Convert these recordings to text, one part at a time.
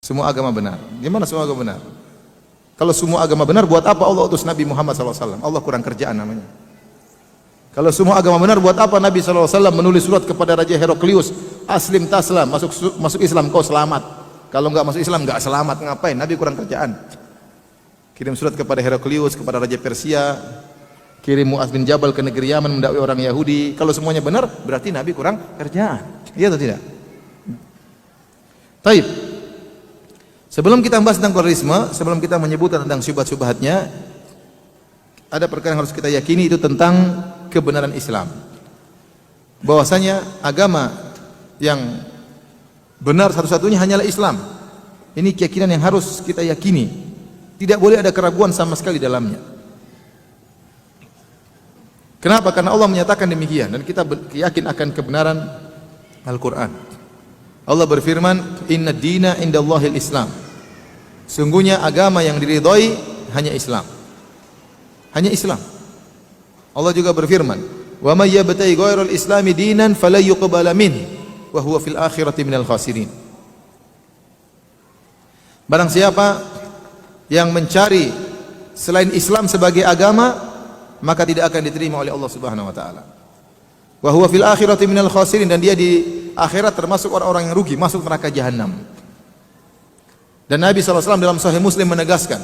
Semua agama benar. Gimana semua agama benar? Kalau semua agama benar, buat apa Allah utus Nabi Muhammad SAW? Allah kurang kerjaan namanya. Kalau semua agama benar, buat apa Nabi SAW menulis surat kepada Raja Heraklius, aslim taslam, masuk Islam kau selamat. Kalau enggak masuk Islam enggak selamat, ngapain? Nabi kurang kerjaan. Kirim surat kepada Heraklius, kepada Raja Persia, kirim Mu'adz bin Jabal ke negeri Yaman mendakwai orang Yahudi. Kalau semuanya benar, berarti Nabi kurang kerjaan. Iya atau tidak? Taib. Sebelum kita membahas tentang terorisme, sebelum kita menyebutkan tentang syubhat-syubhatnya, ada perkara yang harus kita yakini, itu tentang kebenaran Islam. Bahwasanya agama yang benar satu-satunya hanyalah Islam. Ini keyakinan yang harus kita yakini. Tidak boleh ada keraguan sama sekali dalamnya. Kenapa? Karena Allah menyatakan demikian dan kita yakin akan kebenaran Al-Quran. Allah berfirman, Inna dina indallahil Islam. Sungguhnya agama yang diridhai hanya Islam. Hanya Islam. Allah juga berfirman, wa may yabtaghi ghairal islami dinan fala yuqbala minhu wa huwa fil akhirati minal khasirin. Barang siapa yang mencari selain Islam sebagai agama, maka tidak akan diterima oleh Allah Subhanahu wa taala. Wa huwa fil akhirati minal khasirin, dan dia di akhirat termasuk orang-orang yang rugi, masuk neraka jahanam. Dan Nabi SAW dalam Sahih Muslim menegaskan,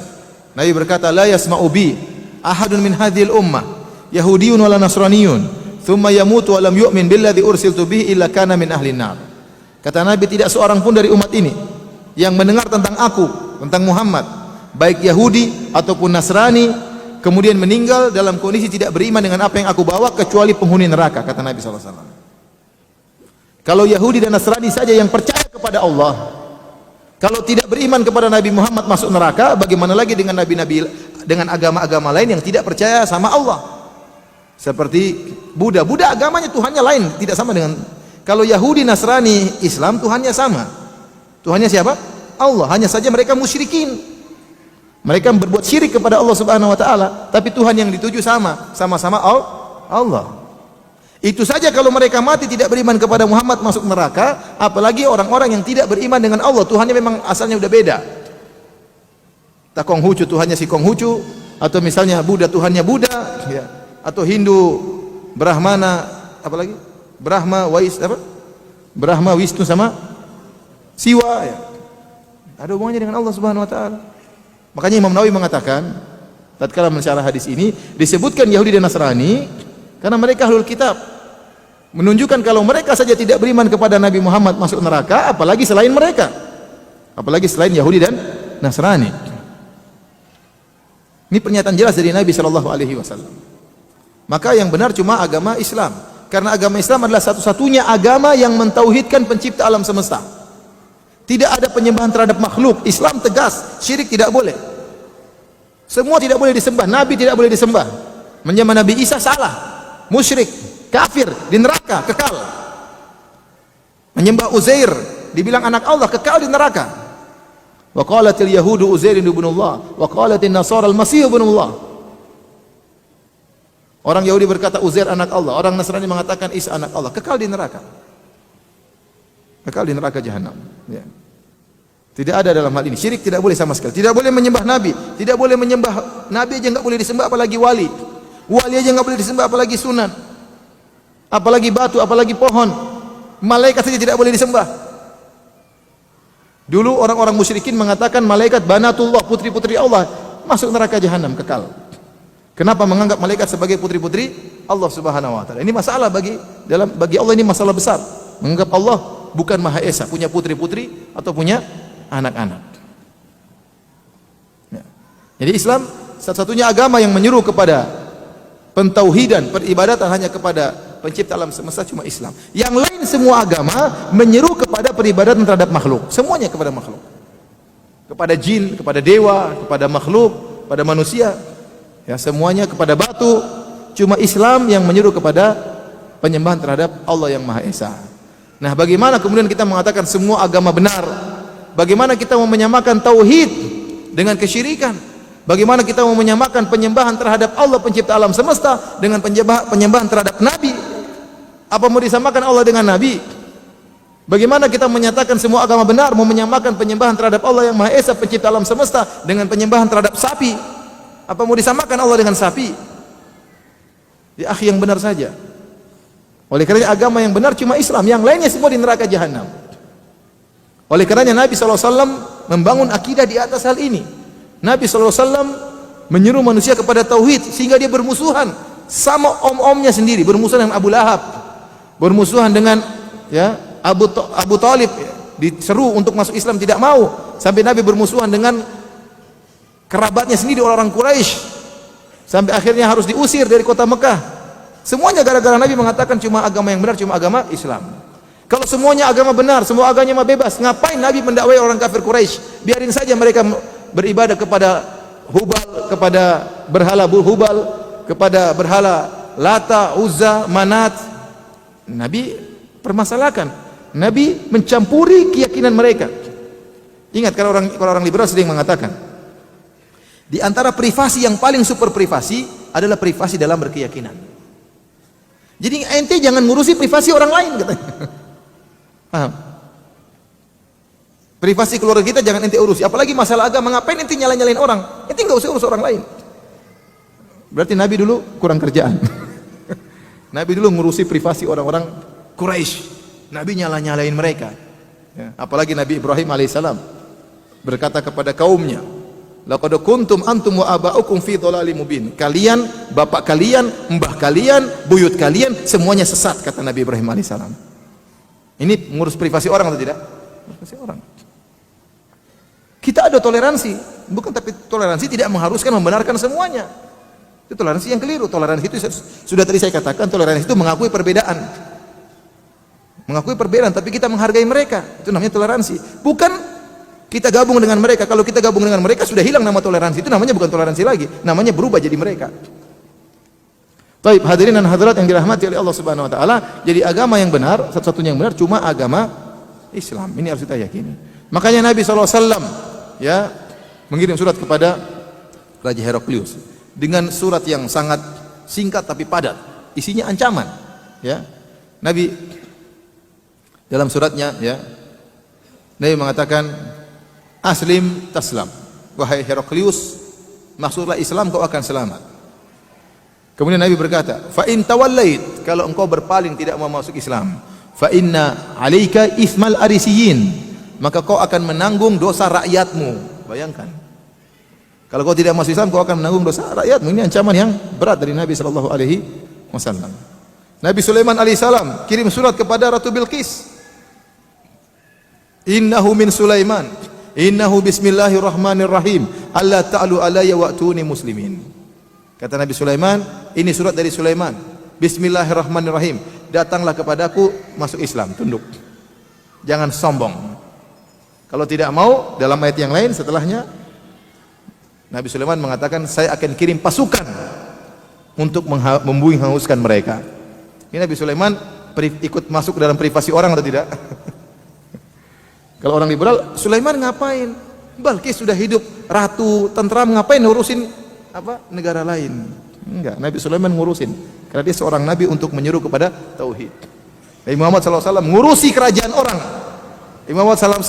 Nabi berkata, la yasma'u bi ahadun min hadhil ummah Yahudiyun wala Nasraniyun thumma yamutu wa lam yu'min billadhi ursiltu bihi illa kana min ahlin nar. Kata Nabi, tidak seorang pun dari umat ini yang mendengar tentang aku, tentang Muhammad, baik Yahudi ataupun Nasrani, kemudian meninggal dalam kondisi tidak beriman dengan apa yang aku bawa, kecuali penghuni neraka, kata Nabi SAW. Kalau Yahudi dan Nasrani saja yang percaya kepada Allah, kalau tidak beriman kepada Nabi Muhammad masuk neraka, bagaimana lagi dengan nabi-nabi, dengan agama-agama lain yang tidak percaya sama Allah? Seperti Buddha. Buddha agamanya Tuhannya lain, tidak sama dengan. Kalau Yahudi, Nasrani, Islam, Tuhannya sama. Tuhannya siapa? Allah. Hanya saja mereka musyrikin. Mereka berbuat syirik kepada Allah Subhanahu wa taala, tapi Tuhan yang dituju sama-sama Allah. Itu saja kalau mereka mati tidak beriman kepada Muhammad masuk neraka, apalagi orang-orang yang tidak beriman dengan Allah. Tuhannya memang asalnya udah beda. Tak Konghucu Tuhannya si Konghucu, atau misalnya Buddha Tuhannya Buddha, ya. Atau Hindu Brahmana, apalagi Brahma Wisnu sama Siwa, ya. Ada hubungannya dengan Allah Subhanahu wa taala. Makanya Imam Nawawi mengatakan, tatkala mensyarah hadis ini, disebutkan Yahudi dan Nasrani karena mereka ahlul kitab. Menunjukkan kalau mereka saja tidak beriman kepada Nabi Muhammad masuk neraka, apalagi selain mereka. Apalagi selain Yahudi dan Nasrani. Ini pernyataan jelas dari Nabi sallallahu alaihi wasallam. Maka yang benar cuma agama Islam. Karena agama Islam adalah satu-satunya agama yang mentauhidkan pencipta alam semesta. Tidak ada penyembahan terhadap makhluk. Islam tegas, syirik tidak boleh. Semua tidak boleh disembah, Nabi tidak boleh disembah. Menyembah Nabi Isa salah, musyrik, kafir, di neraka, kekal. Menyembah Uzair, dibilang anak Allah, kekal di neraka. Wa qalatil yahudu Uzair ibnullah, wa qalatin nasara al-masih ibnullah. Orang Yahudi berkata Uzair anak Allah, orang Nasrani mengatakan Isa anak Allah, kekal di neraka. Kekal di neraka jahanam, ya. Tidak ada dalam hal ini. Syirik tidak boleh sama sekali. Tidak boleh menyembah Nabi. Tidak boleh menyembah Nabi aja nggak boleh disembah, apalagi wali. Wali aja nggak boleh disembah, apalagi sunan. Apalagi batu, apalagi pohon. Malaikat saja tidak boleh disembah. Dulu orang-orang musyrikin mengatakan malaikat banatullah, putri-putri Allah, masuk neraka jahanam, kekal. Kenapa menganggap malaikat sebagai putri-putri Allah Subhanahu wa taala? Ini masalah bagi Allah, ini masalah besar. Menganggap Allah bukan Maha Esa, punya putri-putri atau punya anak-anak. Ya. Jadi Islam satu-satunya agama yang menyuruh kepada pentauhidan, peribadatan hanya kepada pencipta alam semesta, cuma Islam. Yang lain semua agama menyeru kepada peribadatan terhadap makhluk, semuanya kepada makhluk. Kepada jin, kepada dewa, kepada makhluk, pada manusia. Ya, semuanya kepada batu. Cuma Islam yang menyuruh kepada penyembahan terhadap Allah yang Maha Esa. Nah, bagaimana kemudian kita mengatakan semua agama benar? Bagaimana kita mau menyamakan tauhid dengan kesyirikan? Bagaimana kita mau menyamakan penyembahan terhadap Allah pencipta alam semesta dengan penyembahan terhadap Nabi? Apa mau disamakan Allah dengan Nabi? Bagaimana kita menyatakan semua agama benar, mau menyamakan penyembahan terhadap Allah yang Maha Esa, pencipta alam semesta, dengan penyembahan terhadap sapi? Apa mau disamakan Allah dengan sapi? Ya akhi, yang benar saja. Oleh kerana agama yang benar cuma Islam, yang lainnya semua di neraka jahanam. Oleh kerana Nabi SAW membangun akidah di atas hal ini. Nabi SAW menyuruh manusia kepada tauhid sehingga dia bermusuhan sama om-omnya sendiri, bermusuhan dengan Abu Lahab, bermusuhan dengan Abu Talib, diseru untuk masuk Islam tidak mau, sampai Nabi bermusuhan dengan kerabatnya sendiri orang-orang Quraisy, sampai akhirnya harus diusir dari kota Mekah. Semuanya gara-gara Nabi mengatakan cuma agama yang benar, cuma agama Islam. Kalau semuanya agama benar, semua agamanya bebas, ngapain Nabi mendakwai orang kafir Quraisy? Biarin saja mereka beribadah kepada Hubal, kepada berhala Hubal, kepada berhala Lata, Uzza, Manat. Nabi permasalahkan. Nabi mencampuri keyakinan mereka. Ingat, kalau orang liberal sering mengatakan, di antara privasi yang paling super privasi adalah privasi dalam berkeyakinan. Jadi ente jangan ngurusi privasi orang lain, katanya. Paham? Privasi keluarga kita jangan ente urusi, apalagi masalah agama. Ngapain ente nyalain orang? Ente nggak usah urus orang lain. Berarti Nabi dulu kurang kerjaan. Nabi dulu ngurusi privasi orang-orang Quraisy. Nabi nyalain mereka. Ya, apalagi Nabi Ibrahim alaihissalam berkata kepada kaumnya, laqad kuntum antum wa aba'ukum fi dhalalim mubin. Kalian, bapak kalian, mbah kalian, buyut kalian semuanya sesat, kata Nabi Ibrahim alaihissalam. Ini mengurus privasi orang atau tidak? Privasi orang. Kita ada toleransi, bukan, tapi toleransi tidak mengharuskan membenarkan semuanya. Itu toleransi yang keliru. Toleransi itu sudah tadi saya katakan, toleransi itu mengakui perbedaan. Mengakui perbedaan, tapi kita menghargai mereka. Itu namanya toleransi. Bukan kita gabung dengan mereka. Kalau kita gabung dengan mereka sudah hilang nama toleransi. Itu namanya bukan toleransi lagi. Namanya berubah jadi mereka. Baik, hadirin dan hadirat yang dirahmati oleh Allah Subhanahu wa taala, jadi agama yang benar, satu-satunya yang benar cuma agama Islam. Ini harus kita yakini. Makanya Nabi SAW mengirim surat kepada Raja Heraklius dengan surat yang sangat singkat tapi padat. Isinya ancaman, ya. Nabi dalam suratnya, Nabi mengatakan, aslim taslam, wahai Heraklius, maksudlah Islam kau akan selamat. Kemudian Nabi berkata, fa in tawallait, kalau engkau berpaling tidak mau masuk Islam, fa inna alaika ismal arisiyin, maka kau akan menanggung dosa rakyatmu. Bayangkan, kalau kau tidak masuk Islam, kau akan menanggung dosa rakyatmu. Ini ancaman yang berat dari Nabi sallallahu alaihi wasallam. Nabi Sulaiman alaihissalam kirim surat kepada Ratu Bilqis, innahu min Sulaiman, innahu bismillahirrahmanirrahim, alla ta'lu alayya wa'tuni muslimin. Kata Nabi Sulaiman, ini surat dari Sulaiman, bismillahirrahmanirrahim, datanglah kepadaku, masuk Islam, tunduk, jangan sombong. Kalau tidak mau, dalam ayat yang lain setelahnya Nabi Sulaiman mengatakan, saya akan kirim pasukan untuk membuing hanguskan mereka. Ini Nabi Sulaiman ikut masuk dalam privasi orang atau tidak? Kalau orang liberal, Sulaiman ngapain? Balkis sudah hidup ratu, tentram, ngapain ngurusin negara lain? Enggak, Nabi Sulaiman ngurusin, karena dia seorang nabi untuk menyuruh kepada tauhid. Nabi Muhammad SAW ngurusi kerajaan orang.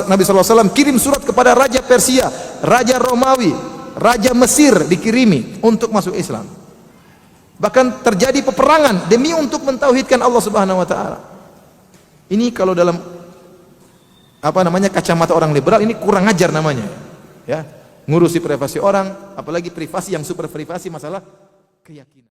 Nabi SAW kirim surat kepada Raja Persia, Raja Romawi, Raja Mesir, dikirimi untuk masuk Islam. Bahkan terjadi peperangan demi untuk mentauhidkan Allah Subhanahu wa taala. Ini kalau dalam kacamata orang liberal, ini kurang ajar namanya, ya, ngurusi privasi orang, apalagi privasi yang super privasi, masalah keyakinan.